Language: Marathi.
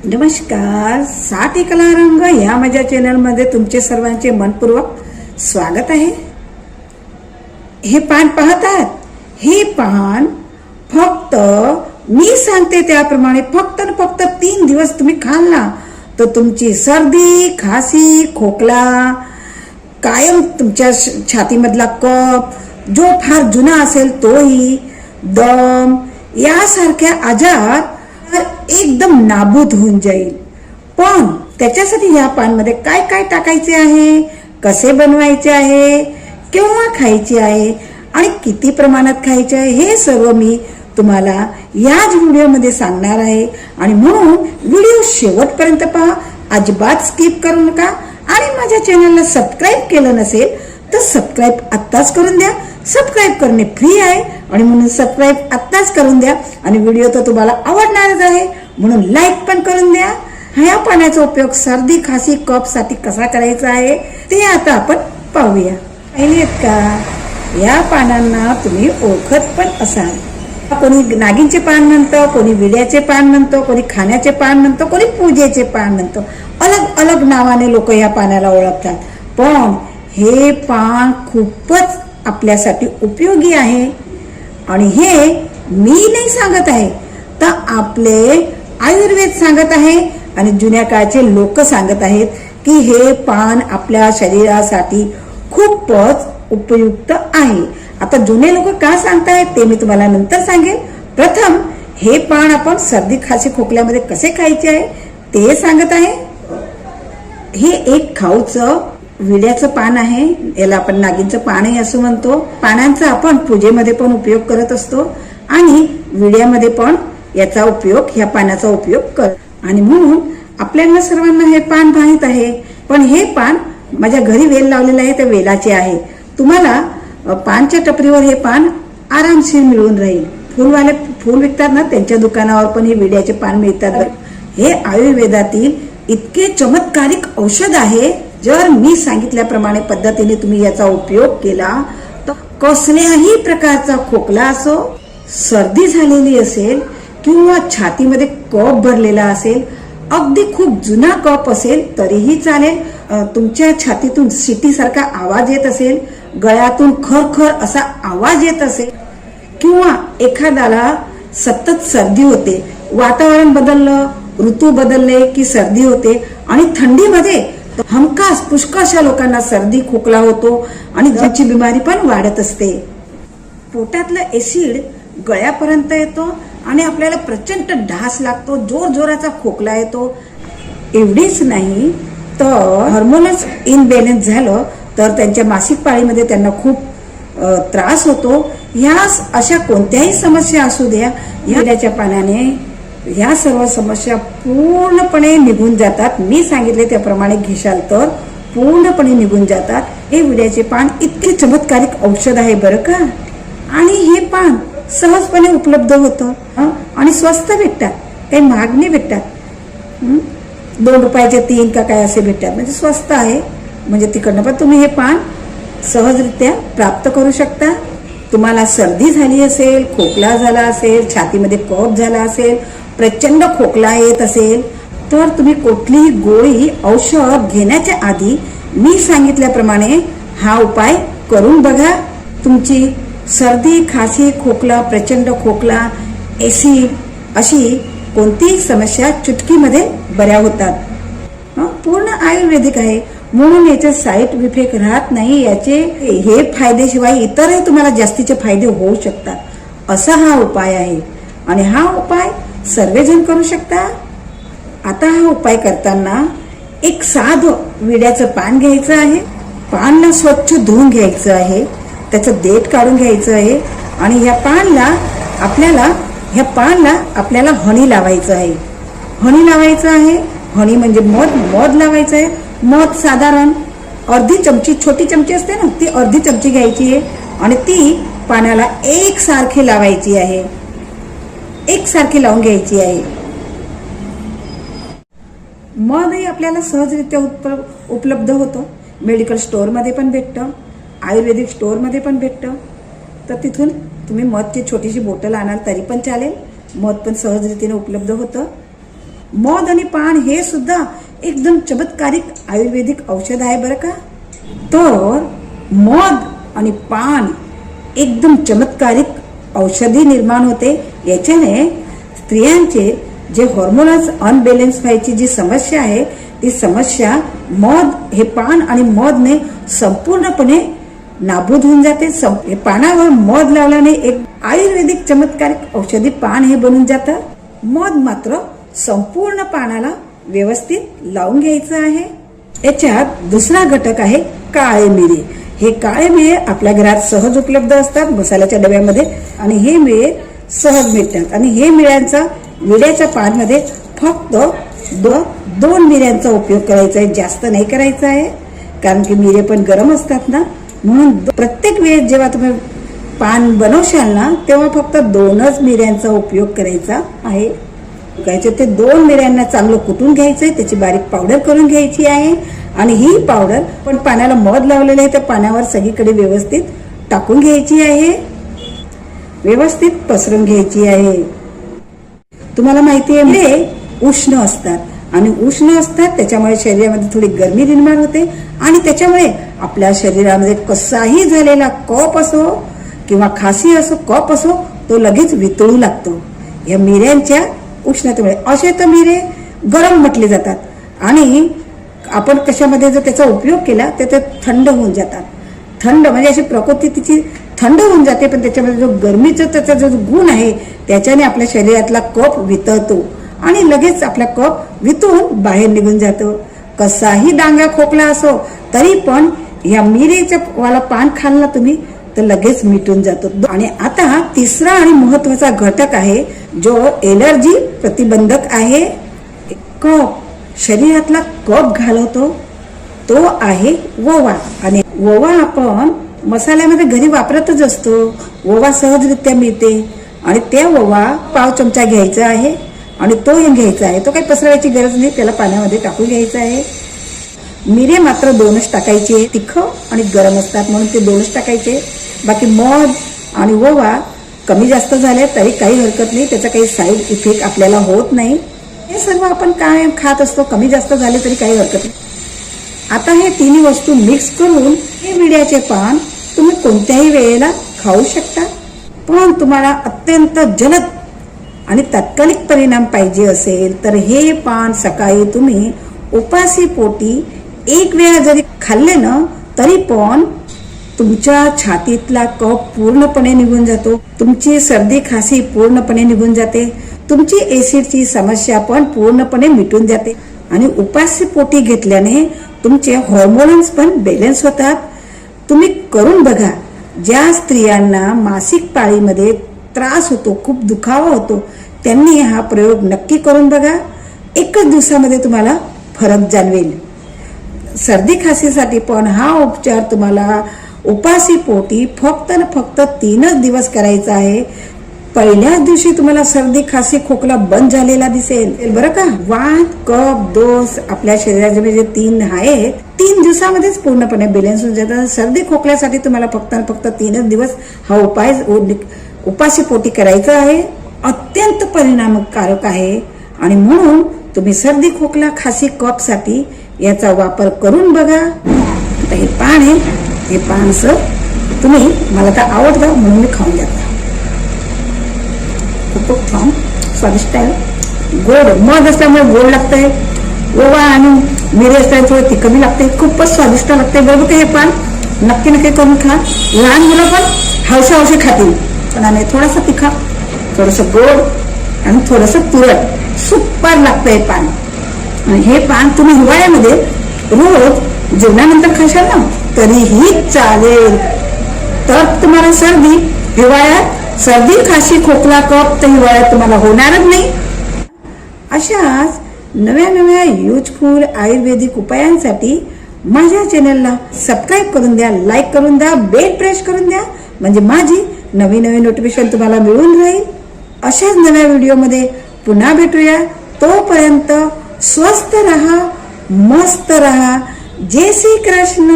नमस्कार, सात एकला रंग या माझ्या चॅनलमध्ये तुमचे सर्वांचे मनपूर्वक स्वागत आहे. हे पान पाहतात, हे पान फक्त मी सांगते त्याप्रमाणे फक्त 3 दिवस तुम्ही खाल ना तर तुमची सर्दी, खासी, खोकला, कायम तुमच्या छातीमधला कफ जो फार जुना असेल तोही, दम यासारख्या आजार एकदम नाबूद होऊन जाईल. पण त्याच्यासाठी या पानमध्ये काय काय टाकायचे आहे, कसे बनवायचे आहे, केव्हा खायचे आहे आणि किती प्रमाणात खायचे आहे हे सर्व मी तुम्हाला याच व्हिडिओमध्ये सांगणार आहे. आणि म्हणून व्हिडिओ शेवटपर्यंत पहा, अजिबात स्किप करू नका. आणि माझ्या चॅनलला सबस्क्राईब केलं नसेल तर सबस्क्राईब आत्ताच करून द्या. सबस्क्राईब करणे फ्री आहे आणि म्हणून सबस्क्राईब आत्ताच करून द्या. आणि व्हिडिओ तर तुम्हाला आवडणारच आहे म्हणून लाईक पण करून द्या. ह्या पाण्याचा उपयोग सर्दी, खासी, कफ साठी कसा करायचा आहे ते आता आपण पाहूया. पाहिलेत का? या पानांना तुम्ही ओळखत पण असाल. कोणी नागिनचे पान म्हणतो, कोणी विड्याचे पान म्हणतो, कोणी खाण्याचे पान म्हणतो, कोणी पूजेचे पान म्हणतो. अलग अलग नावाने लोक या पानाला ओळखतात. पण हे पान खूपच आपल्यासाठी उपयोगी आहे. आणि हे मी नाही सांगत आहे तर आपले आयुर्वेद सांगत आहे आणि जुन्या काळचे लोक सांगत आहेत की हे पान आपल्या शरीरासाठी खूपच उपयुक्त आहे. आता जुने लोक का सांगतायत ते मी तुम्हाला नंतर सांगेन. प्रथम हे पान आपण सर्दी, खासी, खोकल्यामध्ये कसे खायचे आहे ते सांगत आहे. हे एक खाऊचं विड्याचं पान आहे. याला आपण नागिनचं पानही असं म्हणतो. पानांचा आपण पूजेमध्ये पण उपयोग करत असतो आणि विड्यामध्ये पण याचा उपयोग, ह्या पानाचा उपयोग करतो. आणि म्हणून आपल्याला सर्वांना हे पान माहित आहे. पण हे पान माझ्या घरी वेल लावलेलं आहे, ते वेलाचे आहे. तुम्हाला पानच्या टपरीवर हे पान आरामशीर मिळून राहील. फुलवाले फुल विकतात ना, त्यांच्या दुकानावर पण हे विड्याचे पान मिळतात. हे आयुर्वेदातील इतके चमत्कारिक औषध आहे. जर मी सांगितल्याप्रमाणे पद्धतीने तुम्ही याचा उपयोग केला तर कसल्याही प्रकारचा खोकला असो, सर्दी झालेली असेल किंवा छातीमध्ये कफ भरलेला असेल, अगदी खूप जुना कफ असेल तरीही चालेल, तुमच्या छातीतून शिटी सारखा आवाज येत असेल, गळ्यातून खरखर असा आवाज येत असेल किंवा एखाद्याला सतत सर्दी होते, वातावरण बदललं, ऋतू बदलले की सर्दी होते आणि थंडीमध्ये हमखास पुष्कळशा लोकांना सर्दी, खोकला होतो आणि ज्याची बिमारी पण वाढत असते. पोटातलं ऍसिड गळ्यापर्यंत येतो आणि आपल्याला प्रचंड ढास लागतो, जोर जोराचा खोकला येतो. एवढीच नाही तर हार्मोनच इनबॅलन्स झालं तर त्यांच्या मासिक पाळीमध्ये त्यांना खूप त्रास होतो. ह्या अशा कोणत्याही समस्या असू द्या, या विड्याच्या पानाने ह्या सर्व समस्या पूर्णपणे निघून जातात. मी सांगितले त्याप्रमाणे घेशाल तर पूर्णपणे निघून जातात. हे विड्याचे पान इतके चमत्कारिक औषध आहे बरं का. आणि हे पान सहजपणे उपलब्ध होतं आणि स्वस्त भेटतात, काही महाग नाही भेटतात. 2 रुपयाचे 3 का काय असे भेटतात, म्हणजे स्वस्त आहे. म्हणजे तिकडनं पण तुम्ही हे पान सहजरित्या प्राप्त करू शकता. तुम्हाला सर्दी झाली असेल, खोकला झाला असेल, छातीमध्ये कफ झाला असेल, प्रचंड खोकला येत असेल तर तुम्ही कुठलीही गोळी, औषध घेण्याच्या आधी मी सांगितल्याप्रमाणे हा उपाय करून बघा. तुमची सर्दी, खासी, खोकला, प्रचंड खोकला, ऍसिड अशी कोणतीही समस्या चुटकीमध्ये बऱ्या होतात. पूर्ण आयुर्वेदिक आहे म्हणून याचे साईड इफेक्ट राहत नाही. याचे हे फायदेशिवाय इतरही तुम्हाला जास्तीचे फायदे होऊ शकतात. असा हा उपाय आहे आणि हा उपाय सर्वजण करू शकता. आता हा उपाय करताना एक साधं विड्याचं पान घ्यायचं आहे. पानला स्वच्छ धुवून घ्यायचं आहे, त्याचं देठ काढून घ्यायचं आहे आणि ह्या पानला आपल्याला हनी लावायचं आहे. हनी लावायचं आहे. हनी म्हणजे मध लावायचं आहे. मध साधारण अर्धी चमची, छोटी चमची असते ना, ती अर्धी चमची घ्यायची आहे आणि ती पानाला एकसारखी लावायची आहे, एकसारखी लावून घ्यायची आहे. मधही आपल्याला सहजरित्या उपलब्ध होतं. मेडिकल स्टोअरमध्ये पण भेटतं, आयुर्वेदिक स्टोअरमध्ये पण भेटतं. तर तिथून तुम्ही मधची छोटीशी बॉटल आणाल तरी पण चालेल. मध पण सहजरितीने उपलब्ध होतं. मध आणि पान हे सुद्धा एकदम चमत्कारिक आयुर्वेदिक औषध आहे बरं का. तर मध आणि पान एकदम चमत्कारिक औषधी निर्माण होते. याच्याने स्त्रियांचे जे हॉर्मोनल अनबॅलन्स व्हायची जी समस्या आहे ती समस्या मध हे पान आणि मधने संपूर्णपणे नाबूद होऊन जाते. पानावर मध लावल्याने एक आयुर्वेदिक चमत्कारिक औषधी पान हे बनून जातं. मध मात्र संपूर्ण पानाला व्यवस्थित लावून घ्यायचं आहे. याच्यात दुसरा घटक आहे काळे मिरे. हे काळे मिरे आपल्या घरात सहज उपलब्ध असतात मसाल्याच्या डब्यामध्ये आणि हे मिरे सहज मिळतात. आणि हे विड्याच्या पानमध्ये फक्त दोन मिऱ्यांचा उपयोग करायचा आहे, जास्त नाही करायचा आहे. कारण की मिरे पण गरम असतात ना, म्हणून प्रत्येक वेळेस जेव्हा तुम्ही पान बनवशाल ना तेव्हा फक्त 2च मिऱ्यांचा उपयोग करायचा आहे. ते 2 मिऱ्यांना चांगलं कुटून घ्यायचंय, त्याची बारीक पावडर करून घ्यायची आहे. आणि ही पावडर पण पाण्याला मध लावलेलं आहे त्या पाण्यावर सगळीकडे व्यवस्थित टाकून घ्यायची आहे, व्यवस्थित पसरून घ्यायची आहे. तुम्हाला माहिती आहे मिरे उष्ण असतात आणि उष्ण असतात त्याच्यामुळे शरीरामध्ये थोडी गरमी निर्माण होते आणि त्याच्यामुळे आपल्या शरीरामध्ये कसाही झालेला कफ असो किंवा खासी असो, कफ असो, तो लगेच वितळू लागतो या मिऱ्यांच्या उष्णतेमुळे. असे तर मिरे गरम म्हटले जातात आणि आपण कशामध्ये जर त्याचा उपयोग केला तर ते थंड होऊन जातात. थंड म्हणजे अशी प्रकृती तिची थंड होऊन जाते, पण त्याच्यामध्ये जो गरमीचा त्याचा जो गुण आहे त्याच्याने आपल्या शरीरातला कफ वितळतो आणि लगेच आपला कफ वितळून बाहेर निघून जातो. कसाही डांगा खोकला असो तरी पण या मिरेचं वाला पान खाल्ला तुम्ही तर लगेच मिटून जातो. आणि आता तिसरा आणि महत्वाचा घटक आहे जो एलर्जी प्रतिबंधक आहे. कफ, शरीरातला कफ घालवतो तो आहे ओवा. आणि ओवा आपण मसाल्यामध्ये घरी वापरतच असतो. ओवा सहजरित्या मिळते आणि त्या ओवा पाव चमचा घ्यायचा आहे आणि तो घ्यायचा आहे. तो काही पसरवायची गरज नाही, त्याला पाण्यामध्ये टाकून घ्यायचा आहे. मिरे मात्र 2च टाकायचे, तिखट आणि गरम असतात म्हणून ते 2च टाकायचे. बाकी मध आणि ओवा कमी जास्त झाले तरी काही हरकत नाही, त्याचा काही साईड इफेक्ट आपल्याला होत नाही. हे सर्व आपण काय खात असतो, कमी जास्त झाले तरी काही हरकत नाही. आता हे तिन्ही वस्तू मिक्स करून हे विड्याचे पान तुम्ही कोणत्याही वेळेला खाऊ शकता. पण तुम्हाला अत्यंत जलद आणि तात्कालिक परिणाम पाहिजे असेल तर हे पान सकाळी तुम्ही उपासी पोटी 1 वेळा जरी खाल्ले ना तरी पण तुमच्या छातीतला कफ पूर्णपणे निघून जातो, तुमची सर्दी खासी पूर्णपणे निघून जाते, तुमची ऍसिडची समस्या पण पूर्णपणे मिटून जाते. आणि उपासी पोटी घेतल्याने तुमचे हॉर्मोन्स पण बॅलन्स होतात. तुम्ही करून बघा. ज्या स्त्रियांना मासिक पाळीमध्ये त्रास होतो, खूप दुखावा होतो, त्यांनी हा प्रयोग नक्की करून बघा. 1च दिवसामध्ये तुम्हाला फरक जाणवेल. सर्दी खासीसाठी पण हा उपचार तुम्हाला उपासी पोटी फक्त 3च दिवस करायचा आहे. पहिल्याच दिवशी तुम्हाला सर्दी खासी खोकला बंद झालेला दिसेल बरं का. वात, कफ, दोष आपल्या शरीराचे जे 3 आहेत 3 दिवसामध्येच पूर्णपणे बॅलन्स होऊन जातात. सर्दी खोकल्यासाठी तुम्हाला फक्त 3च दिवस हा उपाय उपासी पोटी करायचा आहे. अत्यंत परिणामकारक आहे आणि म्हणून तुम्ही सर्दी खोकला खासी कफ साठी याचा वापर करून बघा. आता हे पान आहे, हे पानचं तुम्ही मला तर आवडतं म्हणून मी खाऊन जातो. खूप छान स्वादिष्ट आहे. गोड मध असल्यामुळे गोड लागतंय, ओवा आणि मिरे असल्यामुळे थोडं तिखट लागते, खूपच स्वादिष्ट लागते. बरोबर हे पान नक्की करून खा. लहान मुलं पण हौशी खातील. पण आणि थोडासा तिखट, थोडंसं गोड आणि थोडंसं तुरट सुपर लागतंय पान. आणि हे पान तुम्ही हिवाळ्यामध्ये रोज जेवणानंतर खाशाल ना तरीही चालेल. तर तुम्हाला हिवाळ्यात सर्दी खाशी खोकला कफ तर हिवाळ्यात तुम्हाला होणारच नाही. अशाच नव्या युजफुल आयुर्वेदिक उपायांसाठी माझ्या चॅनलला सबस्क्राईब करून द्या, लाईक करून द्या, बेल प्रेस करून द्या, म्हणजे माझी नवीन नोटिफिकेशन तुम्हाला मिळून राहील. अशाच नव्या व्हिडिओमध्ये पुन्हा भेटूया. तोपर्यंत स्वस्थ रहा, मस्त रहा. जय श्री कृष्ण.